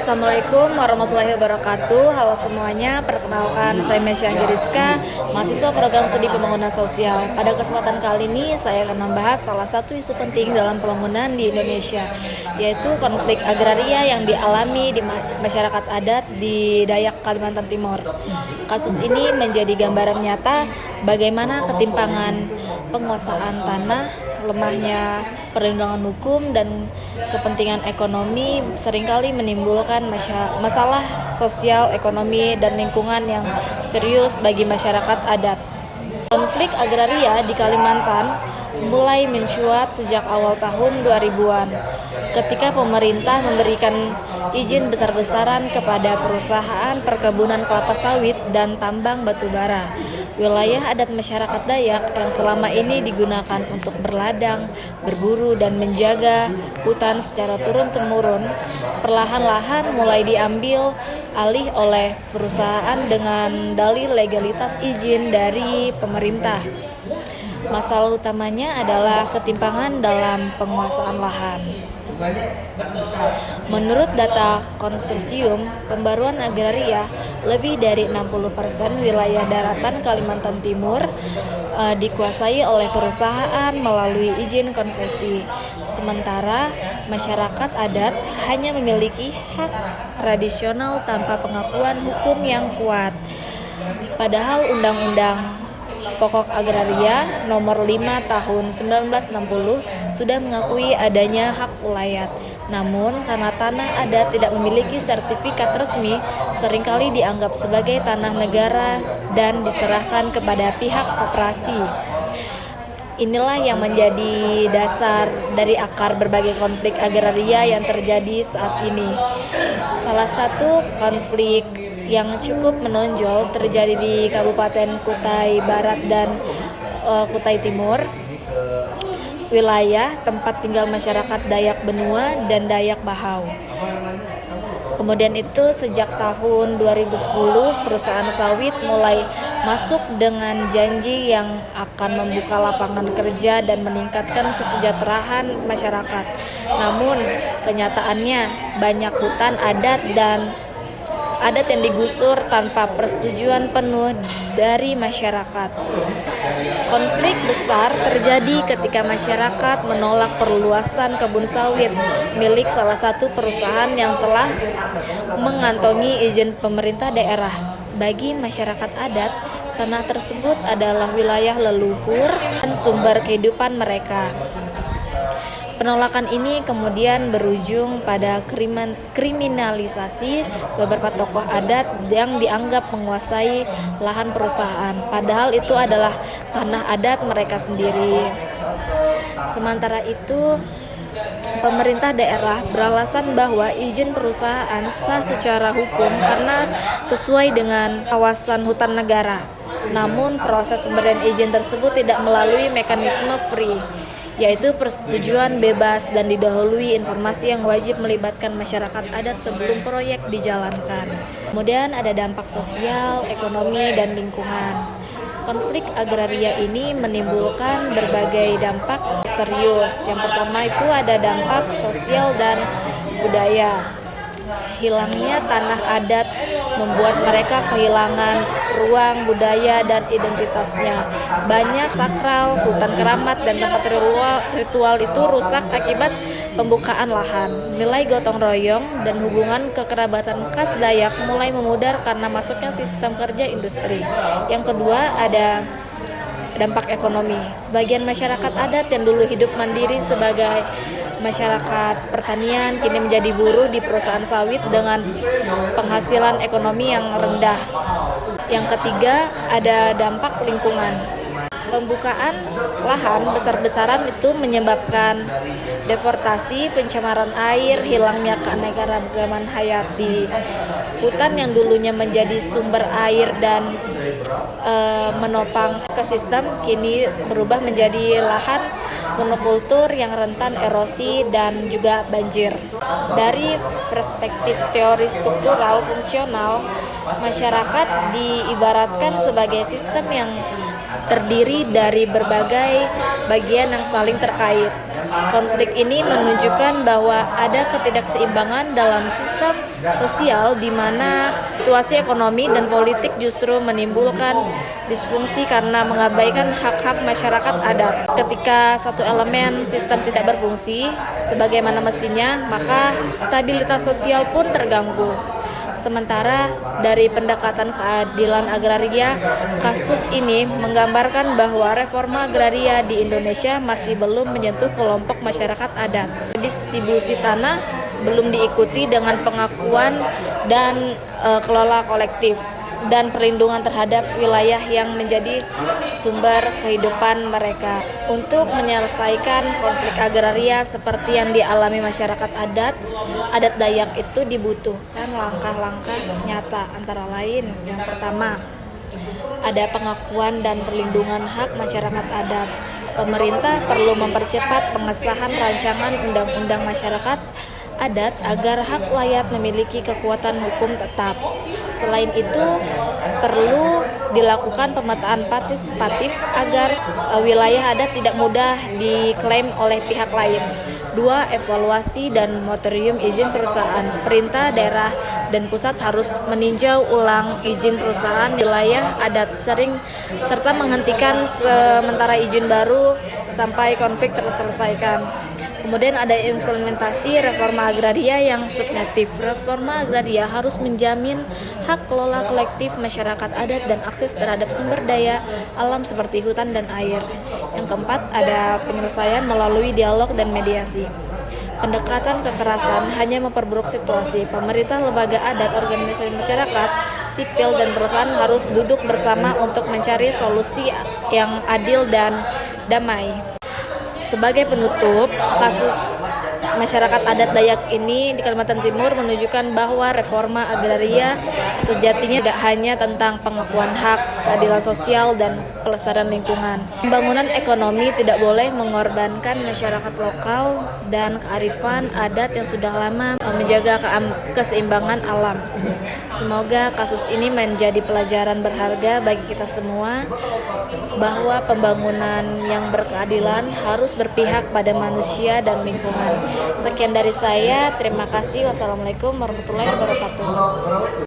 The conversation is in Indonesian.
Assalamualaikum warahmatullahi wabarakatuh. Halo semuanya, perkenalkan saya Mesya Giriska, mahasiswa program studi pembangunan sosial. Pada kesempatan kali ini saya akan membahas salah satu isu penting dalam pembangunan di Indonesia, yaitu konflik agraria yang dialami di masyarakat adat di Dayak, Kalimantan Timur. Kasus ini menjadi gambaran nyata bagaimana ketimpangan penguasaan tanah, lemahnya perlindungan hukum, dan kepentingan ekonomi seringkali menimbulkan masalah sosial, ekonomi, dan lingkungan yang serius bagi masyarakat adat. Konflik agraria di Kalimantan mulai mencuat sejak awal tahun 2000-an, ketika pemerintah memberikan izin besar-besaran kepada perusahaan perkebunan kelapa sawit dan tambang batu bara. Wilayah adat masyarakat Dayak yang selama ini digunakan untuk berladang, berburu, dan menjaga hutan secara turun-temurun, perlahan-lahan mulai diambil alih oleh perusahaan dengan dalih legalitas izin dari pemerintah. Masalah utamanya adalah ketimpangan dalam penguasaan lahan. Menurut data konsorsium pembaruan agraria, lebih dari 60% wilayah daratan Kalimantan Timur dikuasai oleh perusahaan melalui izin konsesi. Sementara masyarakat adat hanya memiliki hak tradisional tanpa pengakuan hukum yang kuat. Padahal Undang-Undang Pokok Agraria Nomor 5 Tahun 1960 sudah mengakui adanya hak ulayat. Namun karena tanah adat tidak memiliki sertifikat resmi, seringkali dianggap sebagai tanah negara dan diserahkan kepada pihak koperasi. Inilah yang menjadi dasar dari akar berbagai konflik agraria yang terjadi saat ini. Salah satu konflik yang cukup menonjol terjadi di Kabupaten Kutai Barat dan Kutai Timur, wilayah tempat tinggal masyarakat Dayak Benua dan Dayak Bahau. Kemudian itu sejak tahun 2010 perusahaan sawit mulai masuk dengan janji yang akan membuka lapangan kerja dan meningkatkan kesejahteraan masyarakat. Namun kenyataannya banyak hutan adat yang digusur tanpa persetujuan penuh dari masyarakat. Konflik besar terjadi ketika masyarakat menolak perluasan kebun sawit milik salah satu perusahaan yang telah mengantongi izin pemerintah daerah. Bagi masyarakat adat, tanah tersebut adalah wilayah leluhur dan sumber kehidupan mereka. Penolakan ini kemudian berujung pada kriminalisasi beberapa tokoh adat yang dianggap menguasai lahan perusahaan, padahal itu adalah tanah adat mereka sendiri. Sementara itu, pemerintah daerah beralasan bahwa izin perusahaan sah secara hukum karena sesuai dengan kawasan hutan negara. Namun proses pemberian izin tersebut tidak melalui mekanisme free, yaitu persetujuan bebas dan didahului informasi yang wajib melibatkan masyarakat adat sebelum proyek dijalankan. Kemudian ada dampak sosial, ekonomi, dan lingkungan. Konflik agraria ini menimbulkan berbagai dampak serius. Yang pertama itu ada dampak sosial dan budaya. Hilangnya tanah adat membuat mereka kehilangan ruang budaya dan identitasnya. Banyak sakral, hutan keramat, dan tempat ritual itu rusak akibat pembukaan lahan. Nilai gotong royong dan hubungan kekerabatan khas Dayak mulai memudar karena masuknya sistem kerja industri. Yang kedua ada dampak ekonomi. Sebagian masyarakat adat yang dulu hidup mandiri sebagai masyarakat pertanian kini menjadi buruh di perusahaan sawit dengan penghasilan ekonomi yang rendah. Yang ketiga ada dampak lingkungan. Pembukaan lahan besar-besaran itu menyebabkan deforestasi, pencemaran air, hilangnya keanekaragaman hayati. Hutan yang dulunya menjadi sumber air dan menopang ekosistem kini berubah menjadi lahan monokultur yang rentan erosi dan juga banjir. Dari perspektif teori struktural fungsional, masyarakat diibaratkan sebagai sistem yang terdiri dari berbagai bagian yang saling terkait. Konflik ini menunjukkan bahwa ada ketidakseimbangan dalam sistem sosial di mana situasi ekonomi dan politik justru menimbulkan disfungsi karena mengabaikan hak-hak masyarakat adat. Ketika satu elemen sistem tidak berfungsi sebagaimana mestinya, maka stabilitas sosial pun terganggu. Sementara dari pendekatan keadilan agraria, kasus ini menggambarkan bahwa reforma agraria di Indonesia masih belum menyentuh kelompok masyarakat adat. Distribusi tanah belum diikuti dengan pengakuan dan kelola kolektif dan perlindungan terhadap wilayah yang menjadi sumber kehidupan mereka. Untuk menyelesaikan konflik agraria seperti yang dialami masyarakat adat Dayak itu dibutuhkan langkah-langkah nyata, antara lain yang pertama, ada pengakuan dan perlindungan hak masyarakat adat. Pemerintah perlu mempercepat pengesahan rancangan undang-undang masyarakat adat agar hak layak memiliki kekuatan hukum tetap. Selain itu, perlu dilakukan pemetaan partisipatif agar wilayah adat tidak mudah diklaim oleh pihak lain. 2. Evaluasi dan moratorium izin perusahaan. Pemerintah daerah dan pusat harus meninjau ulang izin perusahaan wilayah adat serta menghentikan sementara izin baru sampai konflik terselesaikan. Kemudian ada implementasi reforma agraria yang substantif. Reforma agraria harus menjamin hak kelola kolektif masyarakat adat dan akses terhadap sumber daya alam seperti hutan dan air. Yang keempat, ada penyelesaian melalui dialog dan mediasi. Pendekatan kekerasan hanya memperburuk situasi. Pemerintah, lembaga adat, organisasi masyarakat, sipil, dan perusahaan harus duduk bersama untuk mencari solusi yang adil dan damai. Sebagai penutup, kasus masyarakat adat Dayak ini di Kalimantan Timur menunjukkan bahwa reforma agraria sejatinya tidak hanya tentang pengakuan hak, keadilan sosial, dan pelestarian lingkungan. Pembangunan ekonomi tidak boleh mengorbankan masyarakat lokal dan kearifan adat yang sudah lama menjaga keseimbangan alam. Semoga kasus ini menjadi pelajaran berharga bagi kita semua bahwa pembangunan yang berkeadilan harus berpihak pada manusia dan lingkungan. Sekian dari saya, terima kasih. Wassalamualaikum warahmatullahi wabarakatuh.